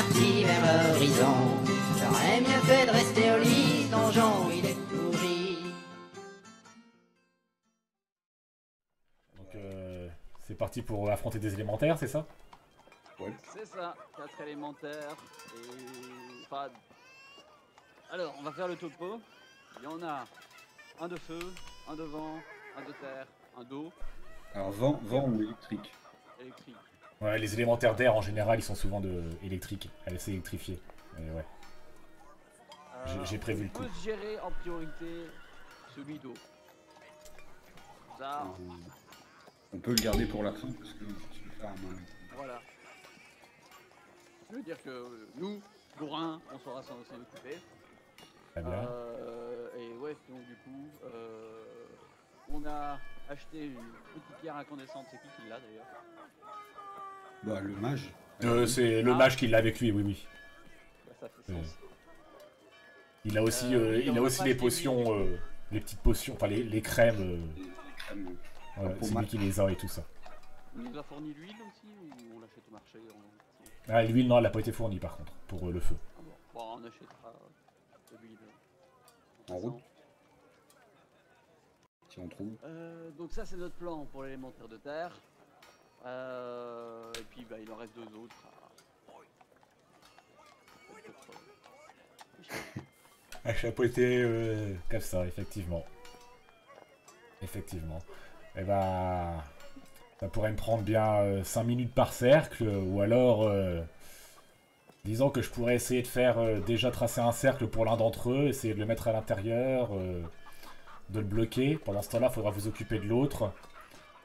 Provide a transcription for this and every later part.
parti vers l'horizon. J'aurais mieux fait de rester au lit, donjon, il est tout rit. Donc c'est parti pour affronter des élémentaires, c'est ça? Ouais. C'est ça, 4 élémentaires et... Enfin... Alors, on va faire le topo. Il y en a un de feu, un de vent, un de terre, un d'eau, Alors vent ou électrique? électrique. Ouais, les élémentaires d'air en général ils sont souvent électriques, assez électrifiés. Et ouais. J'ai prévu le coup. On peut se gérer en priorité celui d'eau. Ça, On peut le garder pour la fin parce que je vais faire un... voilà. Je veux dire que nous, bourrins, on saura s'en occuper. Très bien. Et ouais, donc du coup, on a acheté une petite pierre incandescente. C'est qui l'a d'ailleurs? Bah le mage. C'est le mage qui l'a avec lui, oui, oui. Bah, ça fait sens. Il a aussi, il on a va aussi pas les acheter potions, les petites potions, enfin les crèmes. Les crèmes. Voilà, pour c'est ma- lui qui les a et tout ça. Il nous a fourni l'huile aussi ou on l'achète au marché Ah, l'huile, non, elle n'a pas été fournie par contre, pour le feu. Ah bon, on achètera de l'huile. En route. Si on trouve. Donc ça c'est notre plan pour l'élémentaire de terre. Et puis bah, il en reste deux autres. À chapeauter comme ça, effectivement. Effectivement. Et bah... Ça pourrait me prendre bien 5 minutes par cercle, ou alors... disons que je pourrais essayer de faire déjà tracer un cercle pour l'un d'entre eux, essayer de le mettre à l'intérieur, de le bloquer. Pendant ce temps-là, il faudra vous occuper de l'autre.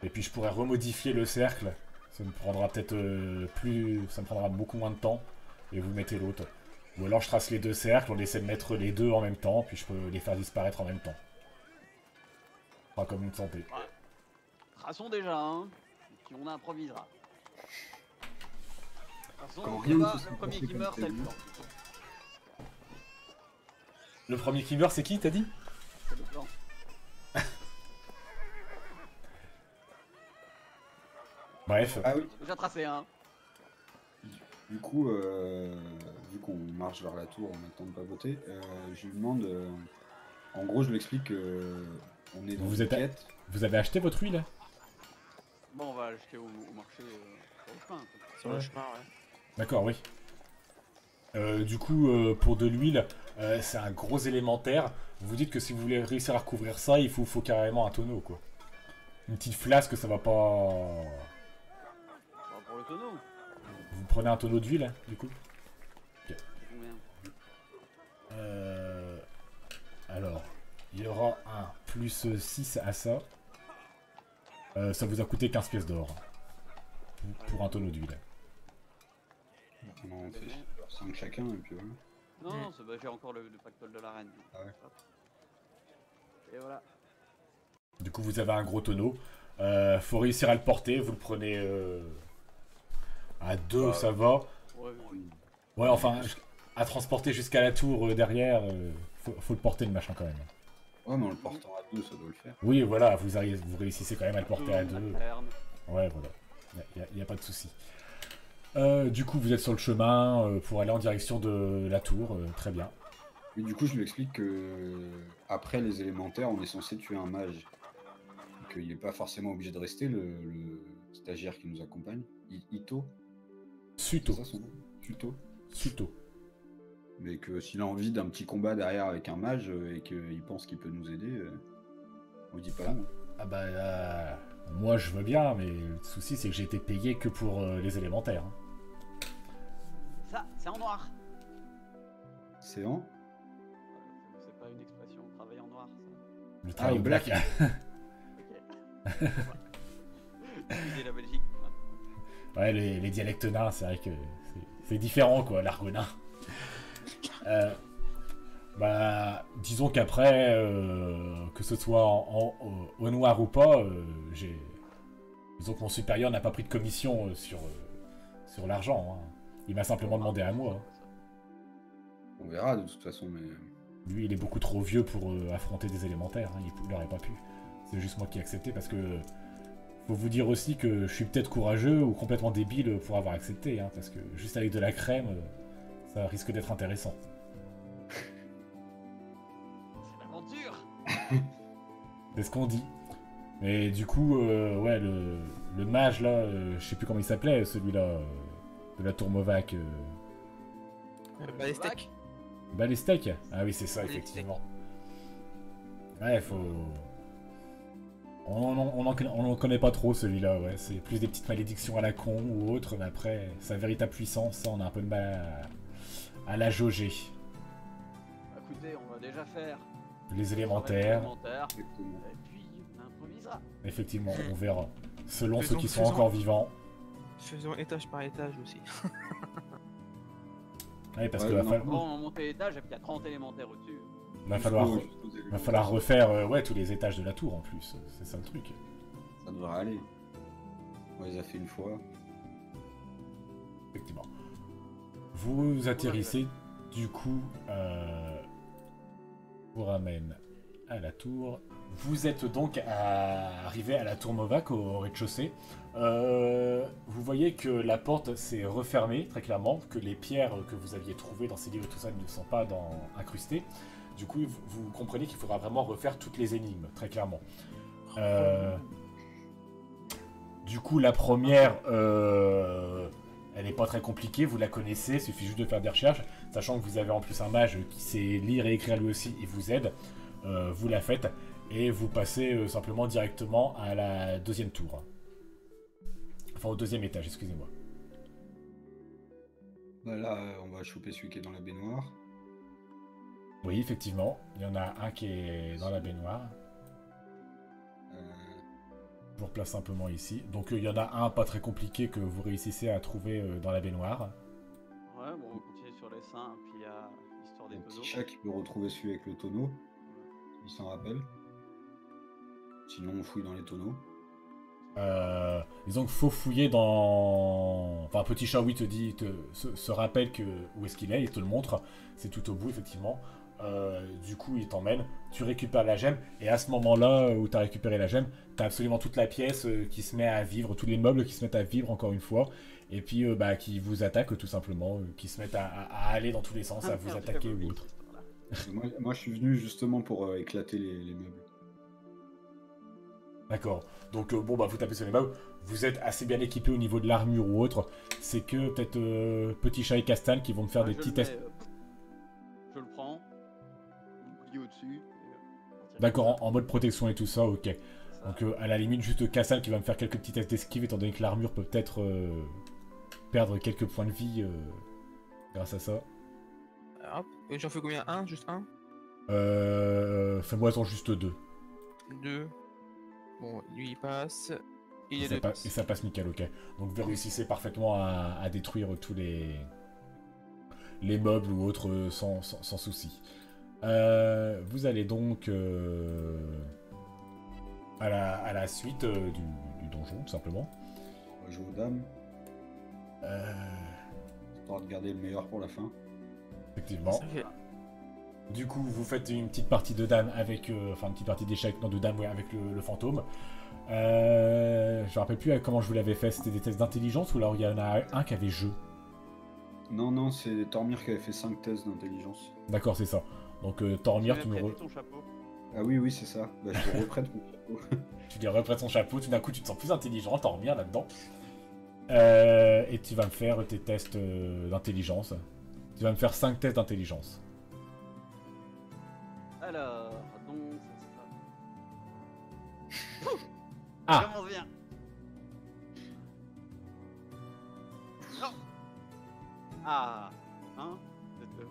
Et puis je pourrais remodifier le cercle. Ça me prendra peut-être ça me prendra beaucoup moins de temps. Et vous mettez l'autre. Ou alors je trace les deux cercles, on essaie de mettre les deux en même temps, puis je peux les faire disparaître en même temps. Pas comme une santé. Ouais. Traçons déjà, hein. Puis on improvisera. De toute façon, Quand on rien ne va, se le premier passait qui comme meurt, c'est le prévu. plan. Le premier qui meurt, c'est qui, t'as dit? C'est le plan. Bref. Ah oui. Déjà tracé, hein. Du coup, vu qu'on marche vers la tour en attendant de pas voter, je lui demande. En gros, je lui explique on est dans Vous une êtes quête. Vous avez acheté votre huile? Bon, on va l'acheter au marché sur le chemin. Sur le chemin, ouais. D'accord, oui. Du coup, pour de l'huile, c'est un gros élémentaire. Vous dites que si vous voulez réussir à recouvrir ça, il faut carrément un tonneau, quoi. Une petite flasque, ça va pas... Bon, pour le tonneau. Vous prenez un tonneau d'huile, hein, du coup? Combien? Alors, il y aura un plus 6 à ça. Ça vous a coûté 15 pièces d'or. Pour un tonneau d'huile. On en fait 5 chacun et puis voilà. Non, non, j'ai encore le pactole de la reine. Ah ouais. Hop. Et voilà. Du coup, vous avez un gros tonneau. Faut réussir à le porter. Vous le prenez à 2, ça va. Ouais, Ouais, enfin, à transporter jusqu'à la tour derrière, faut le porter le machin quand même. Ouais, mais en le portant à 2, ça doit le faire. Oui, voilà, vous réussissez quand même à le porter à 2. alterne. Ouais, voilà. Y a pas de souci. Du coup, vous êtes sur le chemin pour aller en direction de la tour. Très bien. Et du coup, je lui explique que après les élémentaires, on est censé tuer un mage. Et qu'il n'est pas forcément obligé de rester, le stagiaire qui nous accompagne. Ito, Suto. c'est ça son nom? Tuto. Suto. Mais que s'il a envie d'un petit combat derrière avec un mage et qu'il pense qu'il peut nous aider, on dit pas non. Ah bah, moi je veux bien, mais le souci c'est que j'ai été payé que pour les élémentaires. Hein. Ça, c'est en noir. C'est en C'est pas une expression, travailler en noir, ça. Le travail au au black. Ok. Utiliser la Belgique. Ouais, les dialectes nains, c'est vrai que c'est différent, quoi, l'argot nain. Bah, disons qu'après, que ce soit au noir ou pas, disons que mon supérieur n'a pas pris de commission sur l'argent. Hein. Il m'a simplement demandé à moi. Hein. On verra de toute façon, mais... Lui, il est beaucoup trop vieux pour affronter des élémentaires. Hein. Il n'aurait pas pu. C'est juste moi qui ai accepté parce que... Faut vous dire aussi que je suis peut-être courageux ou complètement débile pour avoir accepté. Hein, parce que juste avec de la crème, Ça risque d'être intéressant. C'est l'aventure. C'est ce qu'on dit. Mais du coup, ouais, le mage là, je sais plus comment il s'appelait, celui-là, de la tour Movac. Les steaks. Les steaks. Ah oui, c'est ça, Les effectivement. Ouais, faut... On en connaît pas trop celui-là, ouais. C'est plus des petites malédictions à la con ou autre, mais après, sa véritable puissance, ça, on a un peu de mal à la jauger. Écoutez, on va déjà faire Les élémentaires, Exactement. et puis on improvisera. effectivement, on verra. Selon ceux qui sont Faisons- encore vivants. Faisons étage par étage aussi. Ouais, parce Ouais, que non. Bon, on monte l'étage et puis il y a 30 élémentaires au-dessus. va falloir Jusqu'aux éléments. va falloir refaire ouais, tous les étages de la tour en plus. C'est ça le truc. Ça devrait aller. On les a fait une fois. Effectivement. Vous atterrissez, du coup, vous ramène à la tour. Vous êtes donc arrivé à la tour Movac au rez-de-chaussée. Vous voyez que la porte s'est refermée très clairement, que les pierres que vous aviez trouvées dans ces livres et tout ça ne sont pas incrustées. Du coup, vous comprenez qu'il faudra vraiment refaire toutes les énigmes, très clairement. Du coup, la première, elle n'est pas très compliquée, vous la connaissez, il suffit juste de faire des recherches, sachant que vous avez en plus un mage qui sait lire et écrire lui aussi, il vous aide, vous la faites, et vous passez simplement directement à la deuxième tour. Enfin, au deuxième étage, excusez-moi. Bah là, on va choper celui qui est dans la baignoire. Oui, effectivement, il y en a un qui est dans la baignoire. Je vous replace simplement ici. Donc il y en a un pas très compliqué que vous réussissez à trouver dans la baignoire. Ouais, bon, on va continuer sur les seins, puis il y a l'histoire des Un tonneaux. petit chat qui peut retrouver celui avec le tonneau. Il s'en rappelle. Sinon, on fouille dans les tonneaux. Disons qu'il faut fouiller dans... Enfin, Petit Chat, oui, se rappelle où est-ce qu'il est, il te le montre. C'est tout au bout, effectivement. Du coup, il t'emmène, tu récupères la gemme, et à ce moment-là où tu as récupéré la gemme, tu as absolument toute la pièce qui se met à vivre, tous les meubles qui se mettent à vivre, encore une fois, et puis qui vous attaquent tout simplement, qui se mettent à aller dans tous les sens, à vous attaquer ou autre. Moi, je suis venu justement pour éclater les meubles. D'accord. Donc bon bah vous tapez sur les meubles, vous êtes assez bien équipé au niveau de l'armure ou autre. C'est que peut-être Petit Chat et Castan qui vont me faire des petits tests. Je le prends, bouclier au-dessus. D'accord, en mode protection et tout ça, ok. Ça. Donc à la limite juste Castan qui va me faire quelques petits tests d'esquive étant donné que l'armure peut peut-être perdre quelques points de vie grâce à ça. Hop, et j'en fais combien? Un? Juste un? Fais-moi juste 2. Deux. Bon, lui il passe. Il Et est ça, deux. et ça passe nickel, ok. Donc vous réussissez parfaitement à détruire tous les meubles ou autres sans souci. Vous allez donc à la suite du donjon, tout simplement. On va jouer aux dames. Histoire de garder le meilleur pour la fin. Effectivement. Ça fait- Du coup, vous faites une petite partie de dames avec... enfin, une petite partie d'échecs, non, de dames, ouais, avec le fantôme. Je me rappelle plus comment je vous l'avais fait. C'était des tests d'intelligence ou alors il y en a un qui avait jeu? Non, c'est Tormir qui avait fait 5 tests d'intelligence. D'accord, c'est ça. Donc Tormir, Tu tu m'as me prêté ton chapeau. Ah oui, c'est ça. Bah, je te reprête mon chapeau. tu lui reprêtes son chapeau, tout d'un coup tu te sens plus intelligent, Tormir là-dedans. Et tu vas me faire tes tests d'intelligence. Tu vas me faire 5 tests d'intelligence. Alors, donc, ça sera... Ah. Ça commence bien. Non. Ah, 1, 2,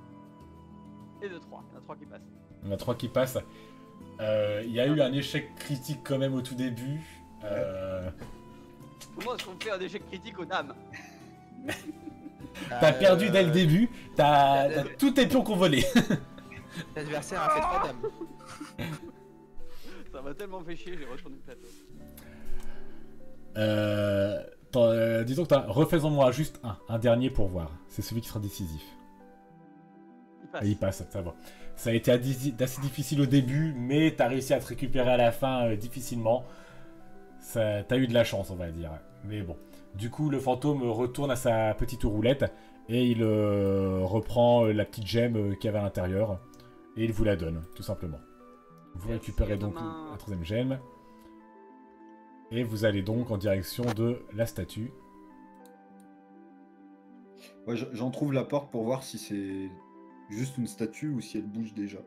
et 2, 3. Il y en a 3 qui passent. On a 3 qui passent. Il y a eu un échec critique quand même au tout début. Comment est-ce qu'on fait un échec critique aux dames? T'as perdu dès le début, t'as tous tes pions qu'on volait. L'adversaire a fait 3 dames. Ça m'a tellement fait chier, j'ai retourné le plateau. Disons que refaisons-moi juste un dernier pour voir. C'est celui qui sera décisif. Il passe. Et il passe, ça va. Ça a été assez difficile au début, mais t'as réussi à te récupérer à la fin difficilement. T'as eu de la chance, on va dire. Mais bon. Du coup, le fantôme retourne à sa petite roulette et il reprend la petite gemme qu'il y avait à l'intérieur et il vous la donne, tout simplement. Vous Merci, récupérez à donc demain. la troisième gemme et vous allez donc en direction de la statue. Ouais, j'en trouve la porte pour voir si c'est juste une statue ou si elle bouge déjà.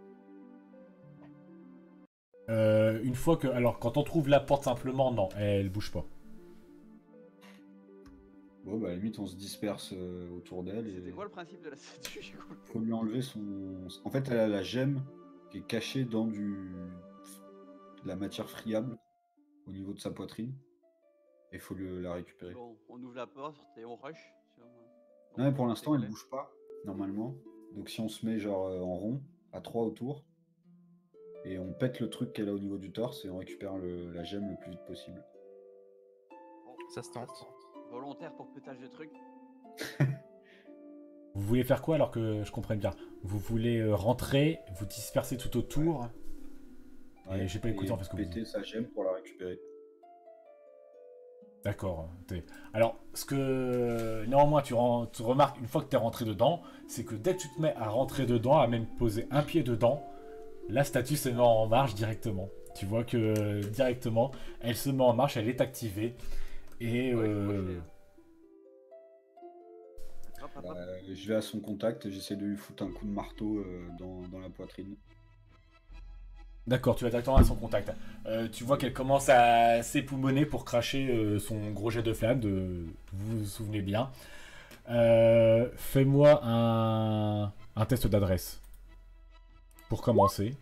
Une fois que... Alors, quand on trouve la porte simplement, non, elle bouge pas. Bon, bah à la limite, on se disperse autour d'elle et C'était quoi le principe de la statue? J'ai compris. faut lui enlever son... En fait, elle a la gemme qui est cachée dans de la matière friable au niveau de sa poitrine. Et il faut la récupérer. Bon, on ouvre la porte et on rush. Non, mais pour l'instant, elle elle bouge pas, normalement. Donc si on se met genre en rond, à 3 autour, et on pète le truc qu'elle a au niveau du torse et on récupère la gemme le plus vite possible. Ça se tente. Volontaire pour pétage de trucs. Vous voulez faire quoi alors que je comprenne bien? Vous voulez rentrer, vous disperser tout autour. Et j'ai pas écouté en fait ce que vous péter sa gemme pour la récupérer. D'accord. Alors, ce que néanmoins tu remarques une fois que tu es rentré dedans, c'est que dès que tu te mets à rentrer dedans, à même poser un pied dedans, la statue se met en marche directement. Tu vois que directement, elle se met en marche, elle est activée. Et Hop, hop, hop. Je vais à son contact et j'essaie de lui foutre un coup de marteau dans la poitrine. D'accord, tu vas directement à son contact. Tu vois qu'elle commence à s'époumoner pour cracher son gros jet de flamme, vous vous souvenez bien. Fais-moi un test d'adresse. Pour commencer.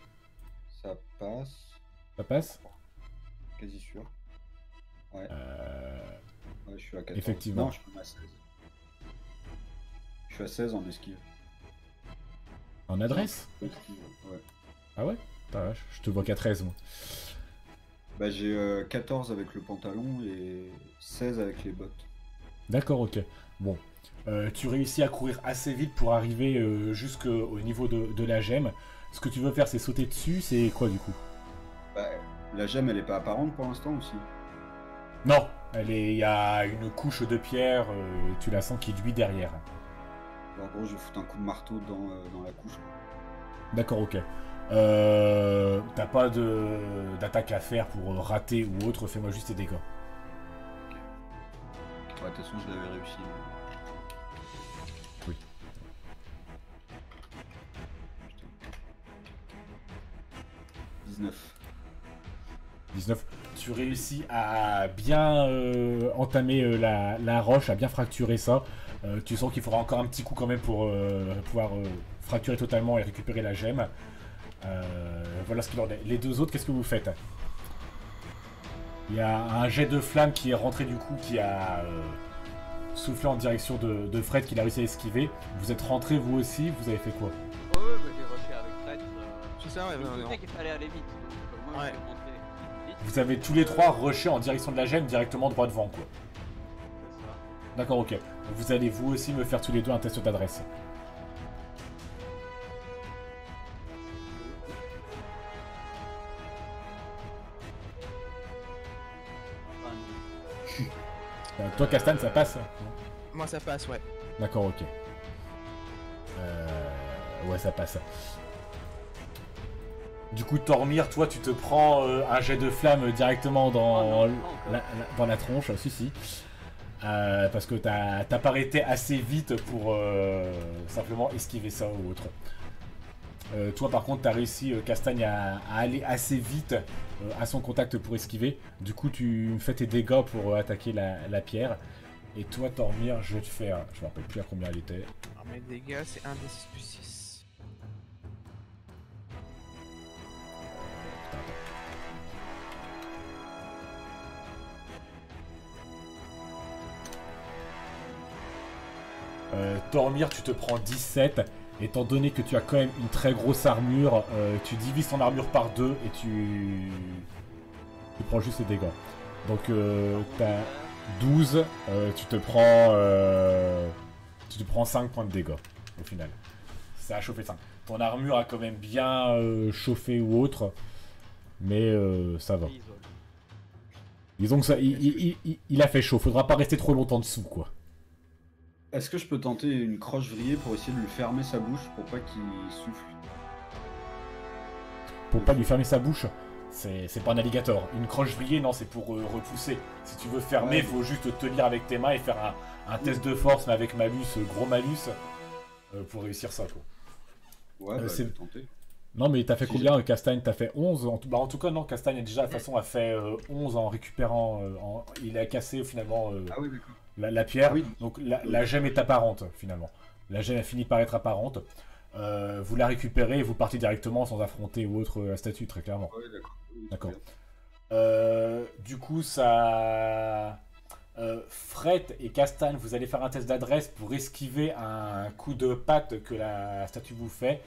Ça passe, Ça passe? quasi sûr. Ouais. Ouais, je suis à 14. Effectivement. Non, je suis à 16. Je suis à 16 en esquive. En adresse? Esquive, ouais. Ah ouais? Putain, vache, je te vois qu'à 13 moi. Bah j'ai 14 avec le pantalon et 16 avec les bottes. D'accord, ok. Bon. Tu réussis à courir assez vite pour arriver jusqu'au niveau de la gemme. Ce que tu veux faire, c'est sauter dessus. C'est quoi du coup? Bah, la gemme, elle est pas apparente pour l'instant aussi. Non, il y a une couche de pierre. Tu la sens qui luit derrière. Bon, en gros, je vais foutre un coup de marteau dans la couche. D'accord, ok. T'as pas d'attaque à faire pour rater ou autre. Fais-moi juste tes dégâts. Ouais, de toute façon, je l'avais réussi. Oui. Putain. 19. 19. Tu réussis à bien entamer la roche, à bien fracturer ça. Tu sens qu'il faudra encore un petit coup quand même pour pouvoir fracturer totalement et récupérer la gemme. Voilà ce qu'il en est. Les deux autres, qu'est-ce que vous faites? Il y a un jet de flamme qui est rentré du coup, qui a soufflé en direction de Fred, qu'il a réussi à esquiver. Vous êtes rentré vous aussi, vous avez fait quoi? Ouais, ouais, bah, j'ai rushé avec Fred. C'est ça, ouais, Je me non. doutais qu'il fallait aller vite. Donc, moi, Ouais. je suis monté vite. Vous avez tous les trois rushé en direction de la gemme, directement droit devant quoi. C'est ça. D'accord, ok. Vous allez vous aussi me faire tous les deux un test d'adresse. Toi, Castan, ça passe? Moi, ça passe, ouais. D'accord, ok. Ouais, ça passe. Du coup, Tormir, toi, tu te prends un jet de flamme directement dans, Oh non, pas encore. dans la tronche, si. Parce que t'as pas arrêté assez vite pour simplement esquiver ça ou autre. Toi, par contre, t'as réussi, Castagne, à aller assez vite à son contact pour esquiver. Du coup, tu fais tes dégâts pour attaquer la pierre. Et toi, Tormir, je vais te faire... Je me rappelle plus à combien elle était. Alors, mes dégâts, c'est 1 d 6 plus 6. Putain, attends. Tormir, tu te prends 17. Étant donné que tu as quand même une très grosse armure, tu divises ton armure par 2 et tu prends juste les dégâts. Donc t'as 12, tu te prends 5 points de dégâts au final. Ça a chauffé 5. Ton armure a quand même bien chauffé ou autre, mais ça va. Isole. Disons que ça, il a fait chaud. Faudra pas rester trop longtemps dessous, quoi. Est-ce que je peux tenter une croche vrillée pour essayer de lui fermer sa bouche pour pas qu'il souffle? Pour pas lui fermer sa bouche. C'est pas un alligator. Une croche vrillée, non, c'est pour repousser. Si tu veux fermer, Ouais. il faut juste tenir avec tes mains et faire un test de force, mais avec malus, gros malus, pour réussir ça, quoi. Ouais, bah, c'est- je vais tenter. Non, mais t'as fait Si combien, Castagne? T'as fait 11? En tout cas, non, Castagne, déjà, de toute façon, a fait 11 en récupérant. Il a cassé, finalement, Ah oui, d'accord. la pierre. Ah oui. Donc, la gemme est apparente, finalement. La gemme a fini par être apparente. Vous la récupérez et vous partez directement sans affronter ou autre la statue, très clairement. Ouais, d'accord. Oui, D'accord. très Du coup, ça. Fret et Castagne, vous allez faire un test d'adresse pour esquiver un coup de patte que la statue vous fait.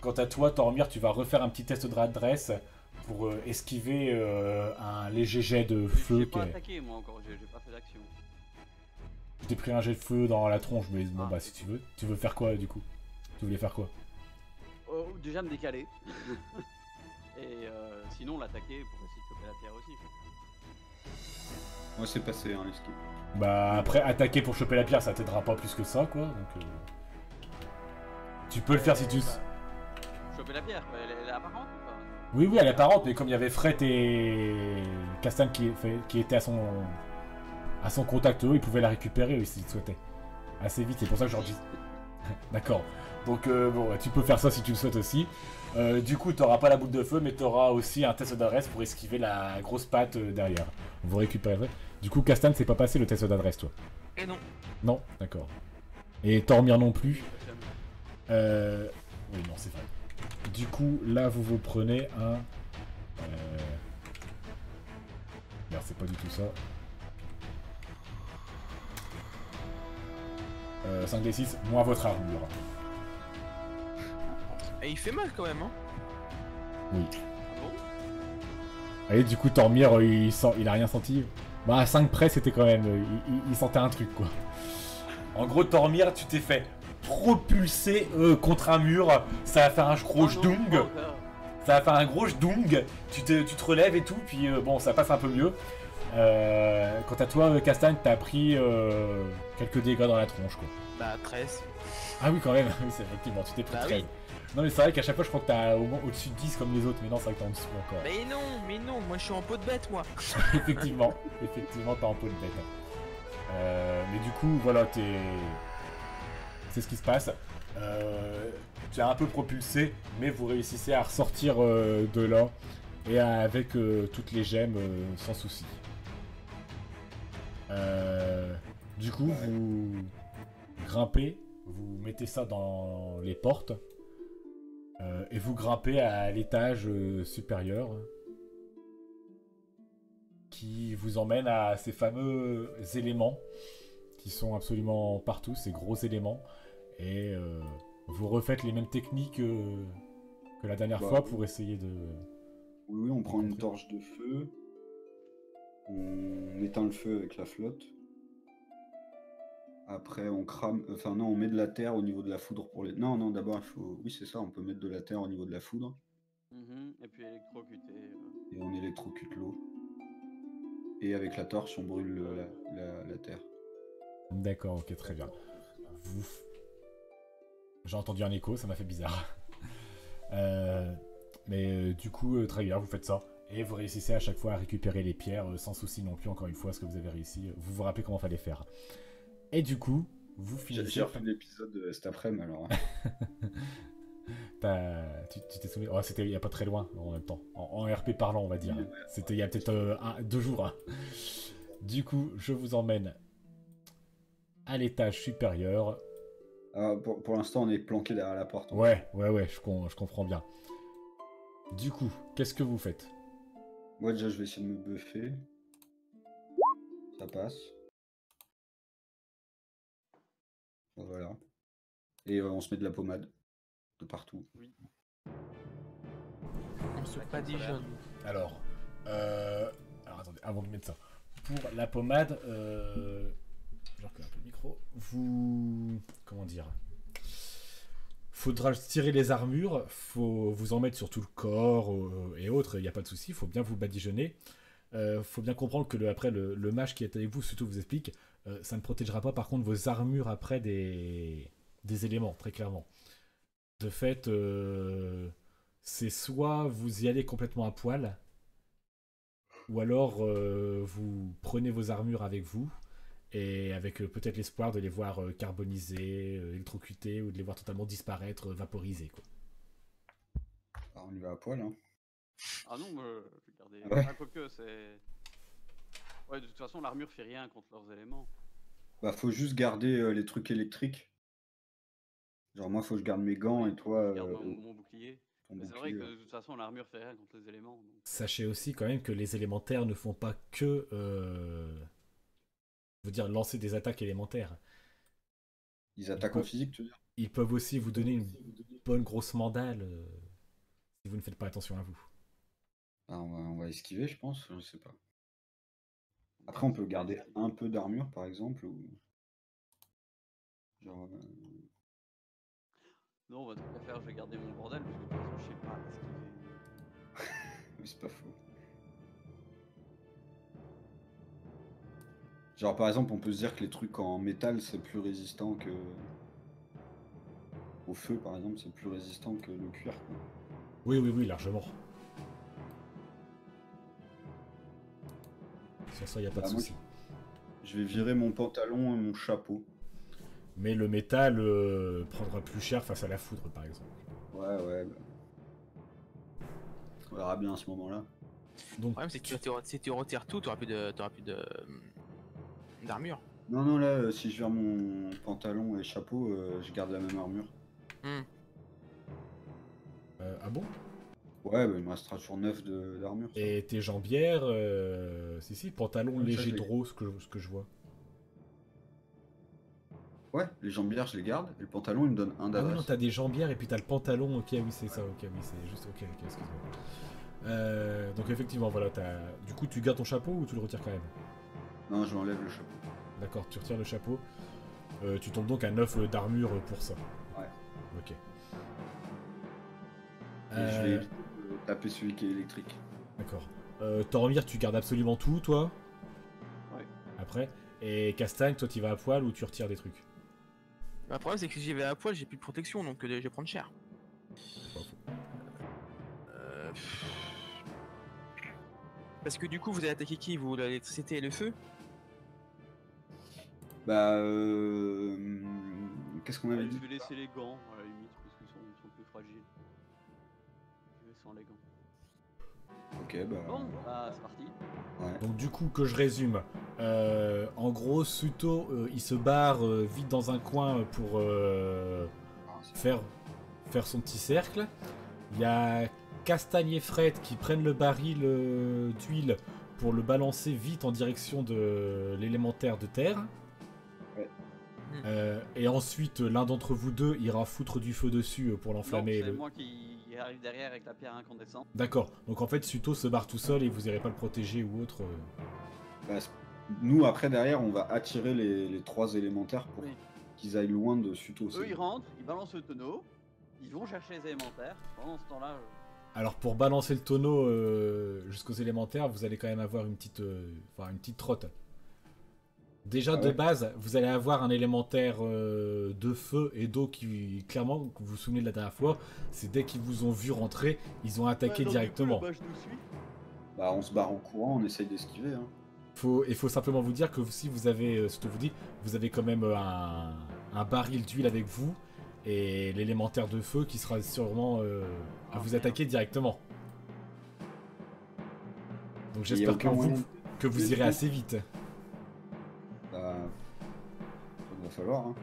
Quant à toi, Tormir, tu vas refaire un petit test d'adresse pour esquiver un léger jet de feu. J'ai pas attaqué moi encore, j'ai pas fait d'action. Je t'ai pris un jet de feu dans la tronche, mais bon, Ah. bah si tu veux. Tu veux faire quoi du coup? Tu voulais faire quoi? Oh, déjà me décaler. Et sinon l'attaquer pour essayer de choper la pierre aussi. bien. Moi, c'est passé, hein, l'esquive. Bah après, attaquer pour choper la pierre, ça t'aidera pas plus que ça, quoi. Donc, tu peux le faire si tu. Choper la pierre, elle est apparente ou pas? Oui, oui, elle est apparente, mais comme il y avait Fret et Castagne qui étaient à son contact, eux, ils pouvaient la récupérer s'ils souhaitaient. Assez vite, c'est pour ça que je leur dis. D'accord. Donc, bon, tu peux faire ça si tu le souhaites aussi. Du coup, t'auras pas la boule de feu, mais t'auras aussi un test d'adresse pour esquiver la grosse patte derrière. Vous récupérez. Du coup, Castagne, c'est pas passé le test d'adresse, toi? Et non. Non, d'accord. Et Tormir non plus. Oui, non, c'est vrai. Du coup, là, vous prenez un... Merde, c'est pas du tout ça. 5d6, moins votre armure. Et il fait mal quand même, hein. Oui. Ah bon? Allez, du coup, Tormir, il a rien senti. Bah, à 5 près, c'était quand même... il sentait un truc, quoi. En gros, Tormir, tu t'es fait propulser contre un mur. Ça va faire un gros Oh non, jdung. pas encore. Ça va faire un gros jdung. Tu te relèves et tout, puis bon, ça passe un peu mieux. Quant à toi, Castagne, t'as pris quelques dégâts dans la tronche, quoi. Bah 13. Ah oui, quand même, oui, c'est effectivement, tu t'es pris Bah 13. oui. Non, mais c'est vrai qu'à chaque fois, je crois que t'as au moins au-dessus de 10 comme les autres, mais non, c'est vrai que t'es en dessous encore. Mais non, moi je suis en peau de bête, moi. effectivement, t'es en peau de bête. Mais du coup, voilà, c'est ce qui se passe. Tu es un peu propulsé, mais vous réussissez à ressortir de là et avec toutes les gemmes sans souci. Du coup, vous grimpez, vous mettez ça dans les portes et vous grimpez à l'étage supérieur qui vous emmène à ces fameux éléments qui sont absolument partout, ces gros éléments. Et vous refaites les mêmes techniques que la dernière Bah, fois pour essayer de... Oui, on prend une torche de feu. On éteint le feu avec la flotte. Après, on crame... Enfin, non, on met de la terre au niveau de la foudre pour les... Non, non, d'abord, il faut... Oui, c'est ça, on peut mettre de la terre au niveau de la foudre. Et puis électrocuter. Et on électrocute l'eau. Et avec la torche, on brûle la terre. D'accord, ok, très bien. J'ai entendu un écho, ça m'a fait bizarre. Mais du coup, très bien, vous faites ça. Et vous réussissez à chaque fois à récupérer les pierres, sans souci non plus, encore une fois, ce que vous avez réussi. Vous vous rappelez comment fallait faire. Et du coup, vous finissez... J'ai refait l'épisode cet après-midi, alors. Tu t'es souvenu... Oh, c'était il n'y a pas très loin, en même temps. En RP parlant, on va dire. C'était il y a peut-être 2 jours. Hein. Du coup, je vous emmène à l'étage supérieur. Pour l'instant, on est planqué derrière la porte. Ouais, je comprends bien. Du coup, qu'est-ce que vous faites? Moi, déjà, je vais essayer de me buffer. Ça passe. Voilà. Et on se met de la pommade. De partout. Oui. On se badigeonne. Alors attendez, avant de mettre ça. Pour la pommade, je recule un peu le micro. Comment dire? Faudra tirer les armures, faut vous en mettre sur tout le corps et autres, il n'y a pas de souci, il faut bien vous badigeonner. faut bien comprendre que après le mage qui est avec vous, surtout vous explique, ça ne protégera pas par contre vos armures après des éléments, très clairement. De fait, c'est soit vous y allez complètement à poil, ou alors vous prenez vos armures avec vous, et avec peut-être l'espoir de les voir carbonisés, électrocutés, ou de les voir totalement disparaître, vaporisés, quoi. Alors, on y va à poil, hein. Ah non, je vais garder. Ouais. Ah, quoique, c'est. Ouais, de toute façon, l'armure fait rien contre leurs éléments. Bah, faut juste garder les trucs électriques. Genre, moi, faut que je garde mes gants Oui, et toi, je garde mon bouclier. ton Mais c'est vrai bouclier. que de toute façon, l'armure fait rien contre les éléments. Donc... Sachez aussi quand même que les élémentaires ne font pas que je veux dire lancer des attaques élémentaires. Ils attaquent en physique, tu veux dire? Ils peuvent aussi vous donner une bonne grosse mandale si vous ne faites pas attention à vous. Ah, on va esquiver, je pense, je sais pas. Après, on peut garder un peu d'armure, par exemple, ou... Genre... Non, on va tout faire, je vais garder mon bordel, parce que de toute façon, je sais pas esquiver. Oui, c'est pas faux. Genre, par exemple, on peut se dire que les trucs en métal, c'est plus résistant que... Au feu, par exemple, c'est plus résistant que le cuir, quoi. Oui, largement. Sur ça, il n'y a pas de moi, souci. Je vais virer mon pantalon et mon chapeau. Mais le métal prendra plus cher face à la foudre, par exemple. Ouais, bah... On verra bien à ce moment-là. Donc, Le problème, c'est que si tu retires tout, t'auras plus d'armure. Non, là, si je vire mon pantalon et chapeau, je garde la même armure. ah bon? Ouais, bah, il me restera toujours 9 d'armure. ça. Et tes jambières, si, pantalon Ouais, ça, léger je l'ai. draw, ce que je vois. Ouais, les jambières, je les garde, et le pantalon, il me donne un Ah oui, d'adresse. non, t'as des jambières et puis t'as le pantalon, ok, oui, c'est ça, ok, oui, c'est juste, ok, excuse-moi. Donc effectivement, voilà, du coup, tu gardes ton chapeau ou tu le retires quand même? Non, je l'enlève le chapeau. D'accord, tu retires le chapeau. Tu tombes donc à 9 d'armure pour ça. Ouais. Ok. Et je vais éviter de taper celui qui est électrique. D'accord. Toromir, tu gardes absolument tout, toi? Ouais. Après. Et Castagne, toi, tu vas à poil ou tu retires des trucs? Le problème, c'est que si j'y vais à poil, j'ai plus de protection, donc je vais prendre cher. Pas faux. Parce que du coup, vous allez attaquer qui? Vous, l'électricité et le feu? Bah, qu'est-ce qu'on avait Ouais, dit? je vais laisser les gants, à la limite, parce qu'ils sont plus fragiles. Je vais sans les gants. Ok, bah... Bon, bah, c'est parti. Ouais. Donc du coup, que je résume. En gros, Suto, il se barre vite dans un coin pour Ah, c'est- faire son petit cercle. Il y a Castagne et Fred qui prennent le baril d'huile pour le balancer vite en direction de l'élémentaire de terre. Ouais. Et ensuite, l'un d'entre vous deux ira foutre du feu dessus pour Non, l'enflammer. c'est moi qui arrive derrière avec la pierre incandescente. D'accord. Donc en fait, Suto se barre tout seul et vous irez pas le protéger ou autre. Bah, nous, après, derrière, on va attirer les 3 élémentaires pour Oui. qu'ils aillent loin de Suto. Eux, ils rentrent, ils balancent le tonneau, ils vont chercher les élémentaires. Pendant ce temps-là, Alors pour balancer le tonneau jusqu'aux élémentaires, vous allez quand même avoir une petite trotte. Déjà Ah de ouais. base, vous allez avoir un élémentaire de feu et d'eau qui, clairement, que vous vous souvenez de la dernière fois, c'est dès qu'ils vous ont vu rentrer, ils ont attaqué Ouais, donc, directement. Du coup, le mage nous suit. Bah, on se barre en courant, on essaye d'esquiver. Hein. Il faut simplement vous dire que si vous avez, ce que vous dites, vous avez quand même un baril d'huile avec vous et l'élémentaire de feu qui sera sûrement à vous attaquer directement. Donc Il y a j'espère aucun pour moyen vous que vous de- irez assez vite. Bah, il va falloir. Hein.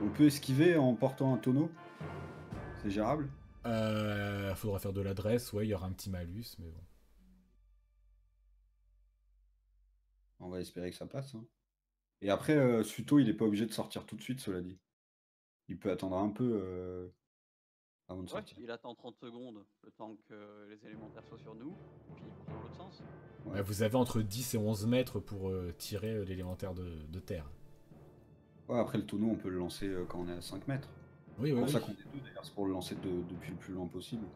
On peut esquiver en portant un tonneau. C'est gérable. Faudra faire de l'adresse, ouais, il y aura un petit malus, mais bon. On va espérer que ça passe. Hein. Et après, Suto, il est pas obligé de sortir tout de suite, cela dit. Il peut attendre un peu avant de Ouais, sortir. il attend 30 secondes, le temps que les élémentaires soient sur nous, et puis il part dans l'autre sens. Ouais. Vous avez entre 10 et 11 mètres pour tirer l'élémentaire de terre. Ouais, après le tonneau, on peut le lancer quand on est à 5 mètres. Oui, C'est oui, pour ça oui. qu'on est deux d'ailleurs, c'est pour le lancer depuis le plus loin possible.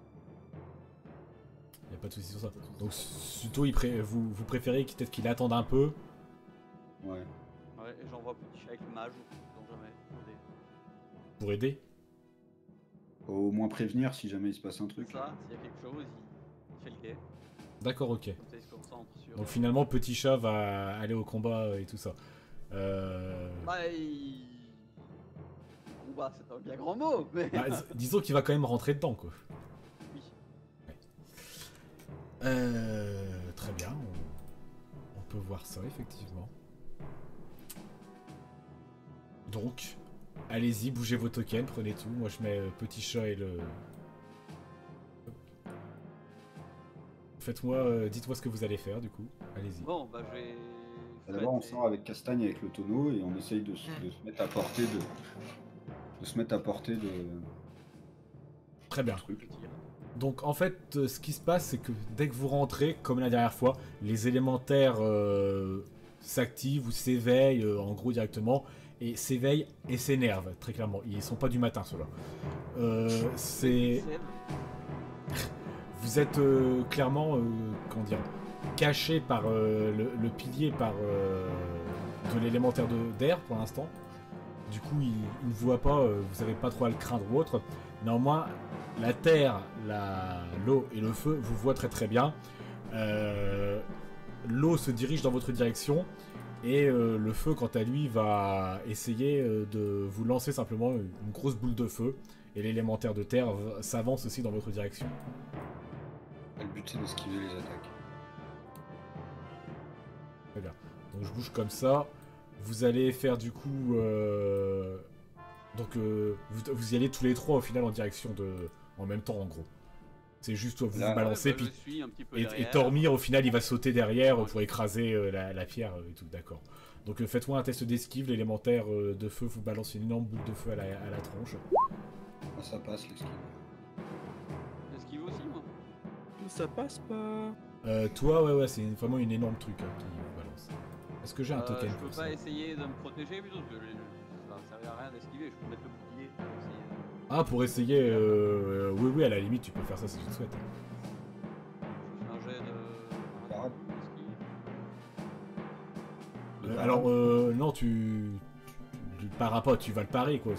y a pas de soucis sur ça. Donc Suto, vous préférez peut-être qu'il attende un peu. Ouais. Ouais, et j'envoie petit chat avec le mage, donc jamais. Attendez. Pour aider. Au moins prévenir si jamais il se passe un C'est truc. ça, s'il y a quelque chose, il fait le quai. D'accord, ok. Comme ça, il se concentre sur. Donc finalement, Petit Chat va aller au combat et tout ça. Bah, combat, c'est un bien grand mot, mais. Bah, disons qu'il va quand même rentrer dedans, quoi. Oui. Très bien, on peut voir ça, effectivement. Donc, allez-y, bougez vos tokens, prenez tout. Moi, je mets Petit Chat et le... Faites-moi, dites-moi ce que vous allez faire, du coup. Allez-y. Bon, bah, je vais. D'abord, on sort avec Castagne avec le tonneau et on essaye de se mettre à portée de. Très bien. Truc. Donc en fait, ce qui se passe, c'est que dès que vous rentrez, comme la dernière fois, les élémentaires s'activent ou s'éveillent, en gros directement, et s'éveillent et s'énervent, très clairement. Ils sont pas du matin, ceux-là. C'est... Vous êtes clairement, comment dire, caché par le pilier de l'élémentaire d'air pour l'instant. Du coup, il ne voit pas, vous n'avez pas trop à le craindre ou autre. Néanmoins, la terre, l'eau et le feu vous voient très très bien. L'eau se dirige dans votre direction et le feu, quant à lui, va essayer de vous lancer simplement une grosse boule de feu. Et l'élémentaire de terre s'avance aussi dans votre direction. Le but c'est d'esquiver les attaques. Très bien. Donc je bouge comme ça. Vous allez faire du coup... Donc vous y allez tous les trois au final en direction de... En même temps en gros. C'est juste vous Là, vous balancez Ouais, bah, puis... je suis un petit peu Et derrière. Tormir au final il va sauter derrière pour écraser la pierre et tout, d'accord. Donc faites-moi un test d'esquive, l'élémentaire de feu vous balance une énorme boule de feu à la tronche. Ah, ça passe l'esquive. Esquive aussi, moi. Ça passe pas. Toi ouais c'est vraiment une énorme truc qui vous balance. Est-ce que j'ai un token Je pour peux ça? pas essayer de me protéger plutôt, parce que ça ne servait à rien d'esquiver, je peux mettre le bouclier pour essayer. Ah pour essayer, oui à la limite tu peux faire ça si tu le souhaites. Je fais un jet de. Parade. Esquive. Alors non tu le paras pas, tu vas le parer quoi.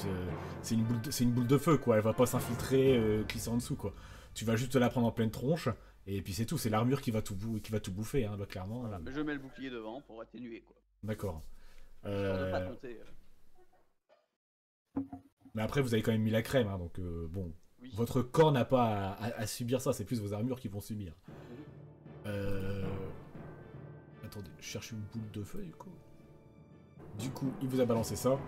C'est une boule de feu quoi, elle va pas s'infiltrer, glisser en dessous quoi. Tu vas juste la prendre en pleine tronche et puis c'est tout, c'est l'armure qui va tout bouffer hein, là, clairement. Voilà, mais je mets le bouclier devant pour atténuer quoi. D'accord. Pour ne pas compter. Mais après vous avez quand même mis la crème hein, donc bon. Oui. Votre corps n'a pas à subir ça, c'est plus vos armures qui vont subir. Attendez, je cherche une boule de feu du coup. Du coup, il vous a balancé ça.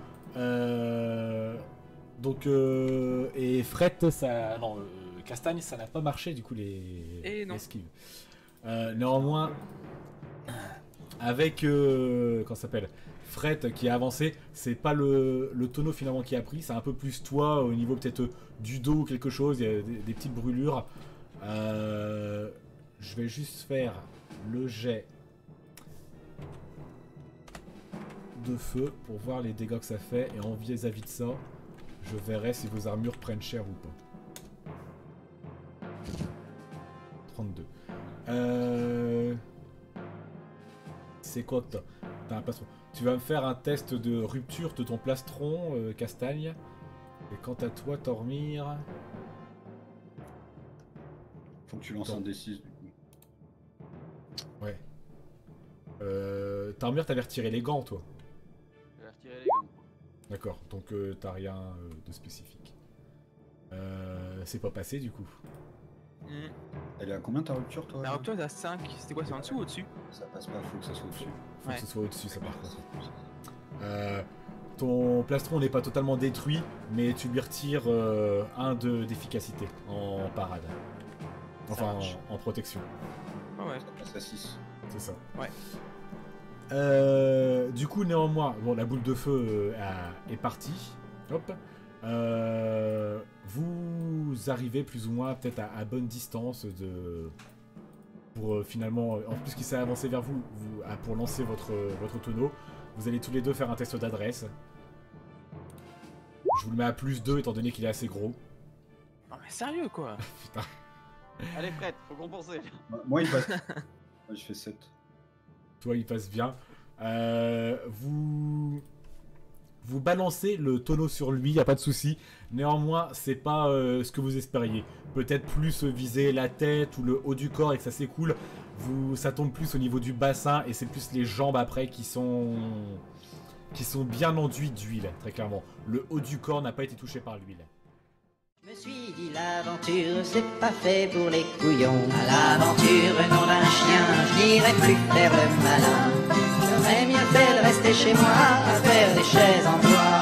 Donc, et Fret, ça. Non, Castagne, ça n'a pas marché du coup les esquives. Néanmoins, avec. Comment ça s'appelle Fret qui a avancé, c'est pas le tonneau finalement qui a pris, c'est un peu plus toi au niveau peut-être du dos ou quelque chose, il y a des petites brûlures. Je vais juste faire le jet de feu pour voir les dégâts que ça fait et en vis-à-vis de ça, je verrai si vos armures prennent cher ou pas. 32. C'est quoi que t'as un plastron. Tu vas me faire un test de rupture de ton plastron, Castagne. Et quant à toi, Tormir... Faut que tu lances un D6 du coup. Ouais. Tormir, t'avais retiré les gants, toi. Je vais retirer les gants. D'accord, donc t'as rien de spécifique. C'est pas passé du coup. Elle est à combien ta rupture toi? La rupture est à 5. C'était quoi? C'est en dessous ou au-dessus? Ça passe pas, faut que ça soit au-dessus. Faut Ouais. que ce soit au-dessus, ça par contre. Ton plastron n'est pas totalement détruit, mais tu lui retires 1 d'efficacité en parade. Enfin, marche. en protection. Ah ouais. Ça passe à 6. C'est ça. Ouais. Du coup, néanmoins, bon, la boule de feu est partie. Hop. Vous arrivez plus ou moins peut-être à bonne distance pour finalement, en plus qu'il s'est avancé vers vous, pour lancer votre tonneau. Vous allez tous les deux faire un test d'adresse. Je vous le mets à +2 étant donné qu'il est assez gros. Non mais sérieux quoi. Putain. Allez, Fred, faut compenser. Moi, il passe. Moi, je fais 7. Toi, il passe bien. Vous balancez le tonneau sur lui, y a pas de souci. Néanmoins, c'est pas ce que vous espériez. Peut-être plus viser la tête ou le haut du corps et que ça s'écoule. Ça tombe plus au niveau du bassin et c'est plus les jambes après qui sont bien enduites d'huile, très clairement. Le haut du corps n'a pas été touché par l'huile. Je me suis dit l'aventure c'est pas fait pour les couillons. À l'aventure nom d'un chien, je n'irai plus faire le malin. J'aurais mieux fait de rester chez moi à faire des chaises en bois.